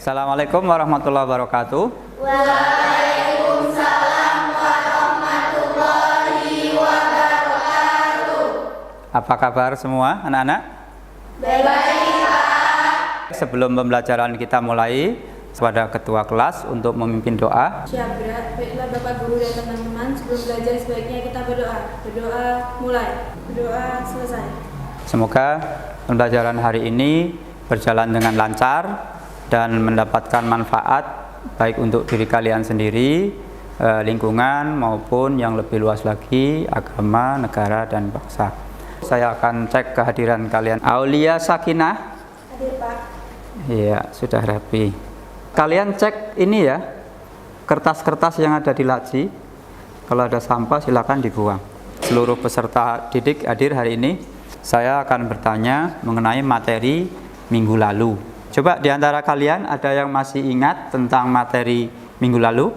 Assalamualaikum warahmatullahi wabarakatuh. Waalaikumsalam warahmatullahi wabarakatuh. Apa kabar semua anak-anak? Baik, Pak. Sebelum pembelajaran kita mulai, kepada ketua kelas untuk memimpin doa. Syabra, baiklah Bapak Guru dan teman-teman, sebelum belajar sebaiknya kita berdoa. Berdoa mulai, berdoa selesai. Semoga pembelajaran hari ini berjalan dengan lancar dan mendapatkan manfaat baik untuk diri kalian sendiri, lingkungan, maupun yang lebih luas lagi, agama, negara, dan bangsa. Saya akan cek kehadiran kalian. Aulia Sakinah? Hadir, Pak. Iya, sudah rapi. Kalian cek ini ya, kertas-kertas yang ada di laci. Kalau ada sampah silakan dibuang. Seluruh peserta didik hadir hari ini. Saya akan bertanya mengenai materi minggu lalu. Coba di antara kalian ada yang masih ingat tentang materi minggu lalu?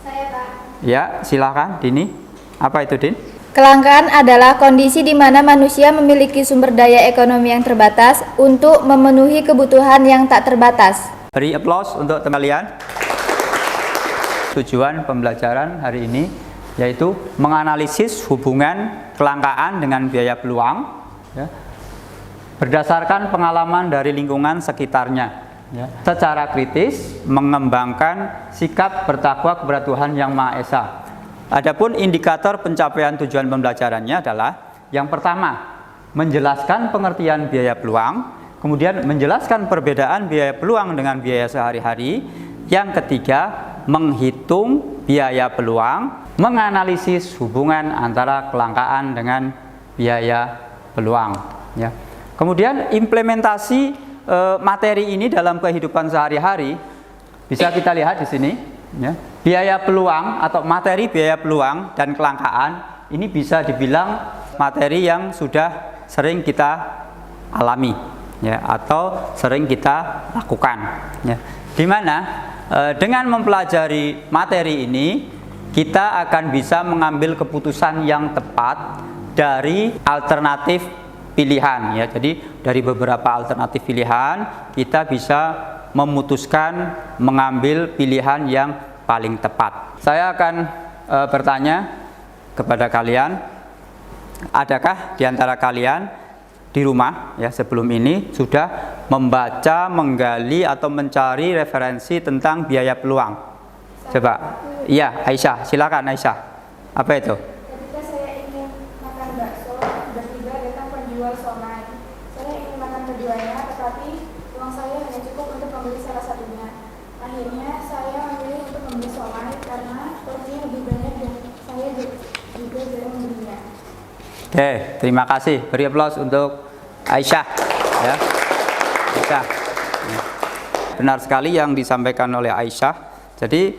Saya, Pak. Ya, silakan Dini. Apa itu, Din? Kelangkaan adalah kondisi di mana manusia memiliki sumber daya ekonomi yang terbatas untuk memenuhi kebutuhan yang tak terbatas. Beri aplaus untuk teman kalian. Tujuan pembelajaran hari ini yaitu menganalisis hubungan kelangkaan dengan biaya peluang, ya, berdasarkan pengalaman dari lingkungan sekitarnya, ya, secara kritis mengembangkan sikap bertakwa kepada Tuhan Yang Maha Esa. Adapun indikator pencapaian tujuan pembelajarannya adalah yang pertama, menjelaskan pengertian biaya peluang. Kemudian menjelaskan perbedaan biaya peluang dengan biaya sehari-hari. Yang ketiga, menghitung biaya peluang, menganalisis hubungan antara kelangkaan dengan biaya peluang. Ya. Kemudian implementasi materi ini dalam kehidupan sehari-hari bisa kita lihat di sini. Ya. Biaya peluang atau materi biaya peluang dan kelangkaan ini bisa dibilang materi yang sudah sering kita alami. Ya, atau sering kita lakukan, ya. Dimana dengan mempelajari materi ini kita akan bisa mengambil keputusan yang tepat dari alternatif pilihan, ya. Jadi dari beberapa alternatif pilihan kita bisa memutuskan mengambil pilihan yang paling tepat. Saya akan bertanya kepada kalian, adakah di antara kalian di rumah ya sebelum ini sudah membaca, menggali atau mencari referensi tentang biaya peluang? Coba. Iya, Aisyah, silakan Aisyah. Apa itu? Ketika saya ingin makan bakso, tiba-tiba datang penjual somai. Saya ingin makan keduanya, tetapi uang saya hanya cukup untuk membeli salah satunya. Akhirnya saya memilih untuk membeli somai karena porsinya lebih banyak dan saya juga jarang membelinya. Oke, terima kasih. Beri aplaus untuk Aisyah. Ya. Aisyah. Benar sekali yang disampaikan oleh Aisyah. Jadi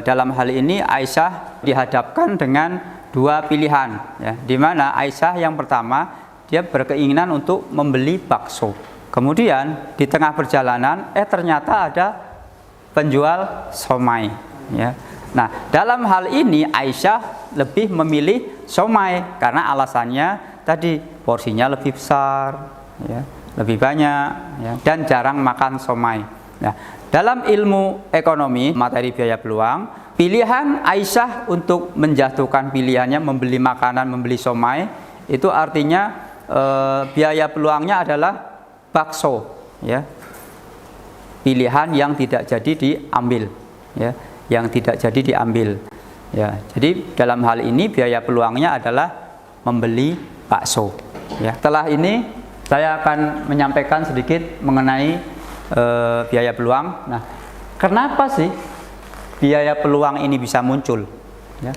dalam hal ini Aisyah dihadapkan dengan dua pilihan, ya, di mana Aisyah yang pertama dia berkeinginan untuk membeli bakso. Kemudian di tengah perjalanan ternyata ada penjual somai, ya. Nah, dalam hal ini Aisyah lebih memilih somai karena alasannya tadi porsinya lebih besar, ya, lebih banyak, ya, dan jarang makan somai. Nah, dalam ilmu ekonomi materi biaya peluang, pilihan Aisyah untuk menjatuhkan pilihannya membeli makanan, membeli somai itu artinya biaya peluangnya adalah bakso, ya. Pilihan yang tidak jadi diambil, ya. Yang tidak jadi diambil, ya. Jadi dalam hal ini biaya peluangnya adalah membeli bakso, ya. Setelah ini saya akan menyampaikan sedikit mengenai biaya peluang. Nah, kenapa sih biaya peluang ini bisa muncul, ya?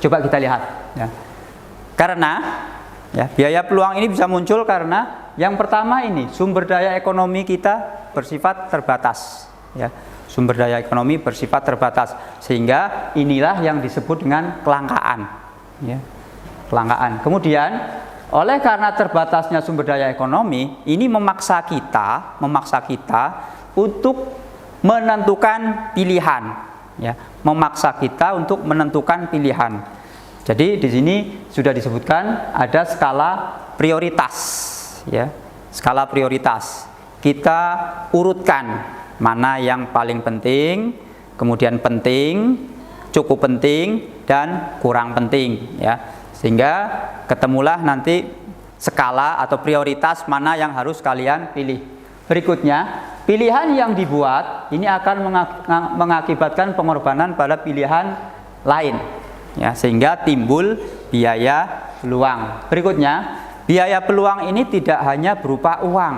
Coba kita lihat, ya. Karena ya, biaya peluang ini bisa muncul karena yang pertama ini sumber daya ekonomi kita bersifat terbatas, ya. Sumber daya ekonomi bersifat terbatas, sehingga inilah yang disebut dengan kelangkaan, ya. Kelangkaan. Kemudian oleh karena terbatasnya sumber daya ekonomi ini memaksa kita untuk menentukan pilihan, ya. Memaksa kita untuk menentukan pilihan. Jadi di sini sudah disebutkan ada skala prioritas, ya. Skala prioritas. Kita urutkan mana yang paling penting, kemudian penting, cukup penting, dan kurang penting ya. Sehingga ketemulah nanti skala atau prioritas mana yang harus kalian pilih. Berikutnya, pilihan yang dibuat ini akan mengakibatkan pengorbanan pada pilihan lain ya, sehingga timbul biaya peluang. Berikutnya, biaya peluang ini tidak hanya berupa uang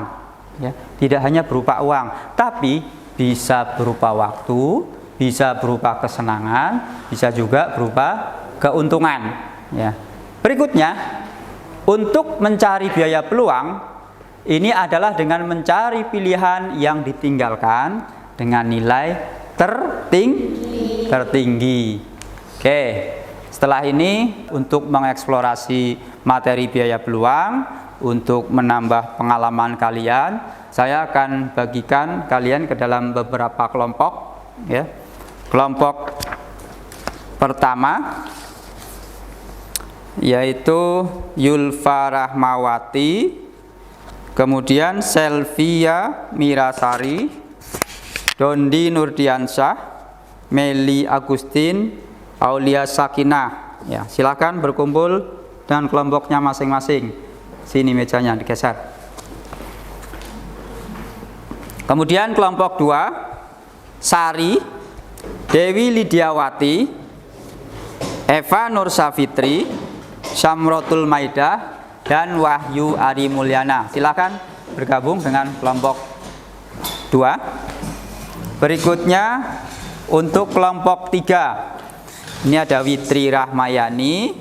ya, tidak hanya berupa uang, tapi bisa berupa waktu, bisa berupa kesenangan, bisa juga berupa keuntungan ya. Berikutnya, untuk mencari biaya peluang ini adalah dengan mencari pilihan yang ditinggalkan dengan nilai tertinggi. Oke, setelah ini untuk mengeksplorasi materi biaya peluang, untuk menambah pengalaman kalian, saya akan bagikan kalian ke dalam beberapa kelompok ya. Kelompok pertama yaitu Yulfa Rahmawati, kemudian Selvia Mirasari, Dondi Nurdiansyah, Meli Agustin, Aulia Sakinah ya. Silakan berkumpul dengan kelompoknya masing-masing. Sini mejanya digeser. Kemudian kelompok 2 Sari Dewi Lidiawati, Eva Nur Safitri, Syamrotul Maidah, dan Wahyu Ari Mulyana. Silakan bergabung dengan kelompok 2. Berikutnya untuk kelompok 3 ini ada Witri Rahmayani,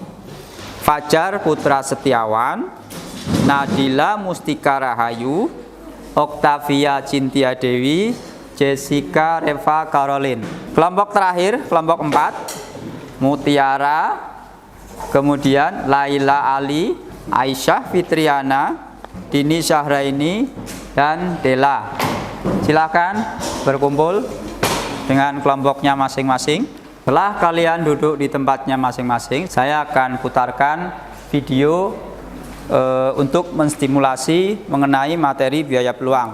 Fajar Putra Setiawan, Nadila Mustika Rahayu, Oktavia Cintia Dewi, Jessica Reva Caroline. Kelompok terakhir, kelompok 4 Mutiara, kemudian Laila Ali, Aisyah Fitriana, Dini Syahraini, dan Dela. Silakan berkumpul dengan kelompoknya masing-masing. Setelah kalian duduk di tempatnya masing-masing, saya akan putarkan video untuk menstimulasi mengenai materi biaya peluang.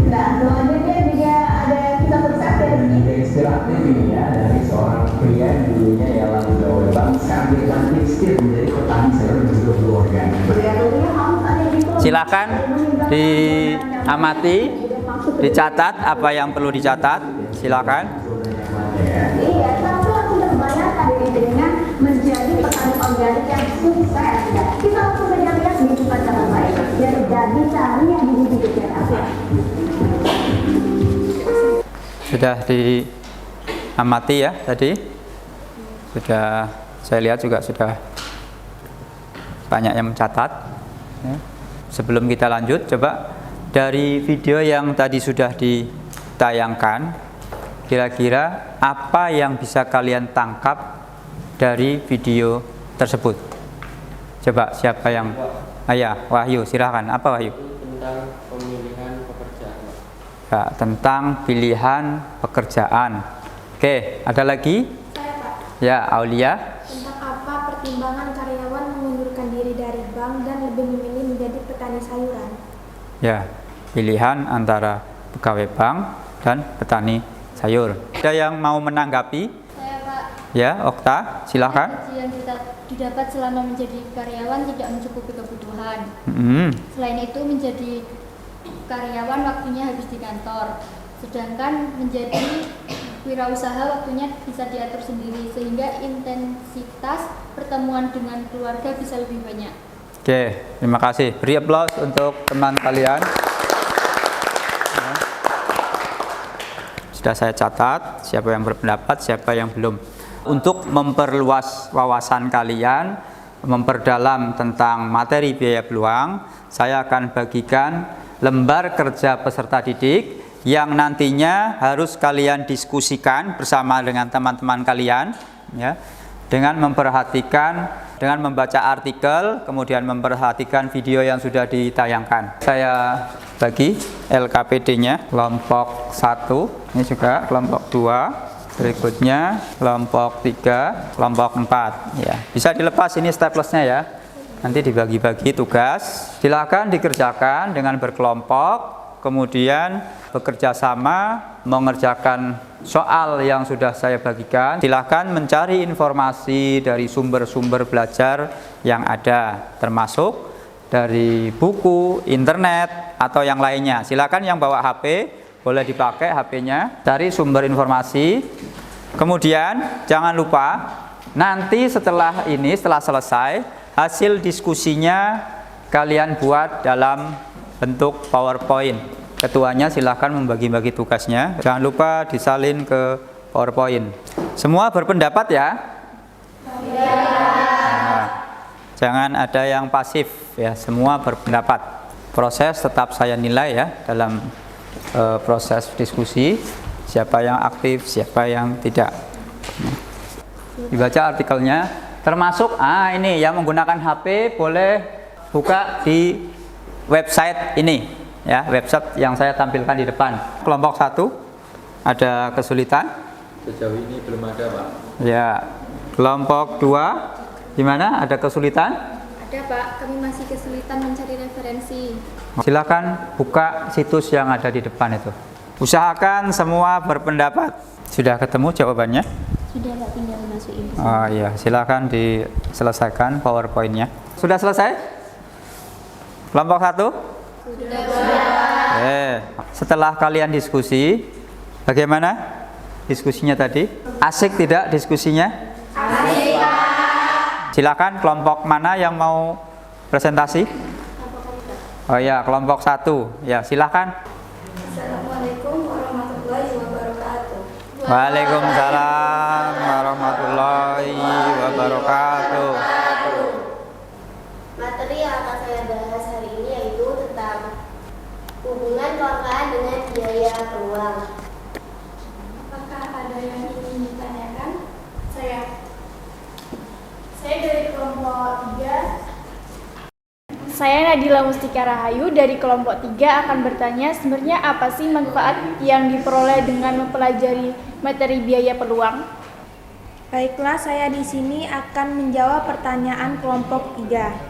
Nah, selanjutnya juga ada kita bersama Inspiratif ini ya, dari seorang pria yang dulunya ialah pegawai bank, sekarang dia cantik setir menjadi petani sayur dan juga buah organik. Silakan diamati, dicatat apa yang perlu dicatat. Silakan. Iya, tapi aku terbayangkan diri dengan menjadi petani organik yang sukses. Kita langsung saja lihat di tempat cara baik. Jadi cari yang dididik apa? Sudah diamati ya tadi. Sudah saya lihat juga sudah banyak yang mencatat ya. Sebelum kita lanjut, coba dari video yang tadi sudah ditayangkan, kira-kira apa yang bisa kalian tangkap dari video tersebut? Coba siapa yang Wahyu, silahkan. Apa Wahyu? Tentang pemilihan pekerjaan. Ya, tentang pilihan pekerjaan. Oke, ada lagi? Saya, Pak. Ya, Aulia. Tentang apa pertimbangan karyawan mengundurkan diri dari bank dan lebih memilih menjadi petani sayuran? Ya, pilihan antara pegawai bank dan petani sayur. Ada yang mau menanggapi? Saya, Pak. Ya, Okta, silakan. Gaji yang kita didapat selama menjadi karyawan tidak mencukupi kebutuhan. Selain itu menjadi karyawan waktunya habis di kantor, sedangkan menjadi wirausaha waktunya bisa diatur sendiri sehingga intensitas pertemuan dengan keluarga bisa lebih banyak. Oke, terima kasih. Beri aplaus untuk teman kalian. Ya. Sudah saya catat siapa yang berpendapat, siapa yang belum. Untuk memperluas wawasan kalian, memperdalam tentang materi biaya peluang, saya akan bagikan lembar kerja peserta didik yang nantinya harus kalian diskusikan bersama dengan teman-teman kalian ya, dengan membaca artikel, kemudian memperhatikan video yang sudah ditayangkan. Saya bagi LKPD-nya kelompok 1, ini juga kelompok 2, berikutnya kelompok 3, kelompok 4 ya. Bisa dilepas ini staplesnya ya. Nanti dibagi-bagi tugas. Silakan dikerjakan dengan berkelompok kemudian bekerja sama mengerjakan soal yang sudah saya bagikan. Silahkan mencari informasi dari sumber-sumber belajar yang ada, termasuk dari buku, internet, atau yang lainnya. Silahkan yang bawa HP, boleh dipakai HP-nya, cari sumber informasi. Kemudian jangan lupa, nanti setelah selesai, hasil diskusinya kalian buat dalam bentuk PowerPoint. Ketuanya silahkan membagi-bagi tugasnya. Jangan lupa disalin ke PowerPoint. Semua berpendapat ya? Nah, jangan ada yang pasif ya, semua berpendapat. Proses tetap saya nilai ya dalam proses diskusi. Siapa yang aktif, siapa yang tidak. Dibaca artikelnya. Termasuk ini yang menggunakan HP boleh buka di website ini. Ya, website yang saya tampilkan di depan. Kelompok 1 ada kesulitan? Sejauh ini belum ada, Pak. Ya. Kelompok 2 gimana? Ada kesulitan? Ada Pak, kami masih kesulitan mencari referensi. Silakan buka situs yang ada di depan itu. Usahakan semua berpendapat. Sudah ketemu jawabannya? Sudah Pak, tinggal masukin. Oh iya, silakan diselesaikan PowerPoint-nya. Sudah selesai? Kelompok 1? Setelah kalian diskusi, bagaimana diskusinya tadi? Asik tidak diskusinya? Asik, Pak. Silakan kelompok mana yang mau presentasi? Oh ya, kelompok 1. Ya, silakan. Assalamualaikum warahmatullahi wabarakatuh. Waalaikumsalam warahmatullahi wabarakatuh. Materi yang akan saya bahas hari ini yaitu tentang hubungan kelangkaan dengan biaya peluang. Apakah ada yang ingin ditanyakan? Saya dari kelompok 3. Saya Nadila Mustika Rahayu dari kelompok 3 akan bertanya sebenarnya apa sih manfaat yang diperoleh dengan mempelajari materi biaya peluang? Baiklah, saya di sini akan menjawab pertanyaan kelompok 3.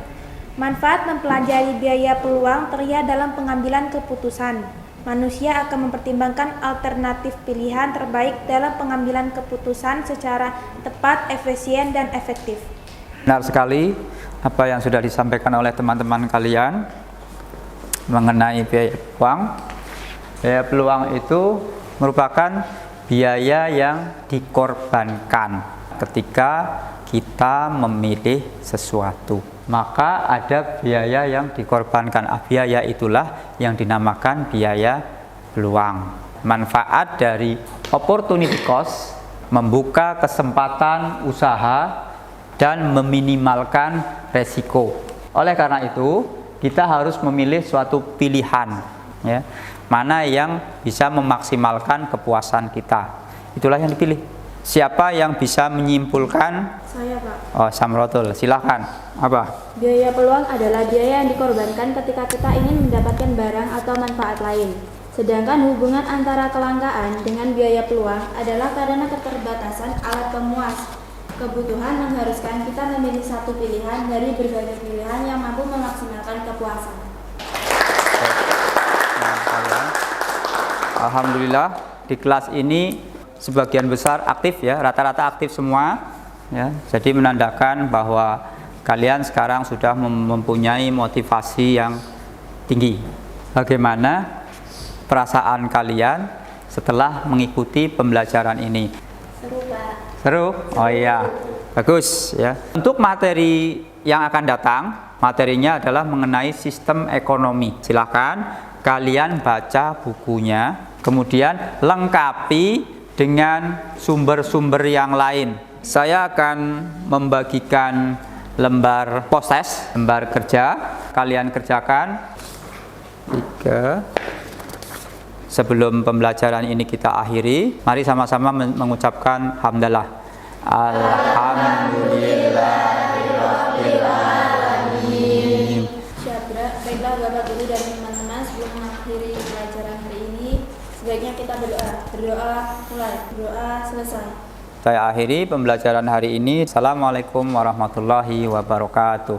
Manfaat mempelajari biaya peluang terlihat dalam pengambilan keputusan. Manusia akan mempertimbangkan alternatif pilihan terbaik dalam pengambilan keputusan secara tepat, efisien, dan efektif. Benar sekali apa yang sudah disampaikan oleh teman-teman kalian mengenai biaya peluang. Biaya peluang itu merupakan biaya yang dikorbankan ketika kita memilih sesuatu. Maka ada biaya yang dikorbankan. Biaya itulah yang dinamakan biaya peluang. Manfaat dari opportunity cost membuka kesempatan usaha dan meminimalkan resiko. Oleh karena itu, kita harus memilih suatu pilihan, ya, mana yang bisa memaksimalkan kepuasan kita. Itulah yang dipilih. Siapa yang bisa menyimpulkan? Saya, Pak. Oh, Samrotul, silahkan. Apa? Biaya peluang adalah biaya yang dikorbankan ketika kita ingin mendapatkan barang atau manfaat lain. Sedangkan hubungan antara kelangkaan dengan biaya peluang adalah karena keterbatasan alat pemuas. Kebutuhan mengharuskan kita memilih satu pilihan dari berbagai pilihan yang mampu memaksimalkan kepuasan. Alhamdulillah di kelas ini sebagian besar aktif ya, rata-rata aktif semua ya. Jadi menandakan bahwa kalian sekarang sudah mempunyai motivasi yang tinggi. Bagaimana perasaan kalian setelah mengikuti pembelajaran ini? Seru, Pak. Seru? Oh iya, bagus ya. Untuk materi yang akan datang, materinya adalah mengenai sistem ekonomi. Silakan kalian baca bukunya, kemudian lengkapi dengan sumber-sumber yang lain. Saya akan membagikan lembar proses, lembar kerja. Kalian kerjakan 3. Sebelum pembelajaran ini kita akhiri, mari sama-sama mengucapkan hamdalah. Alhamdulillahirabbil alamin. Baiklah Bapak Guru dan teman-teman, sebelum mengakhiri pelajaran hari ini, sebaiknya kita berdoa. Berdoa mulai, berdoa selesai. Saya akhiri pembelajaran hari ini. Assalamualaikum warahmatullahi wabarakatuh.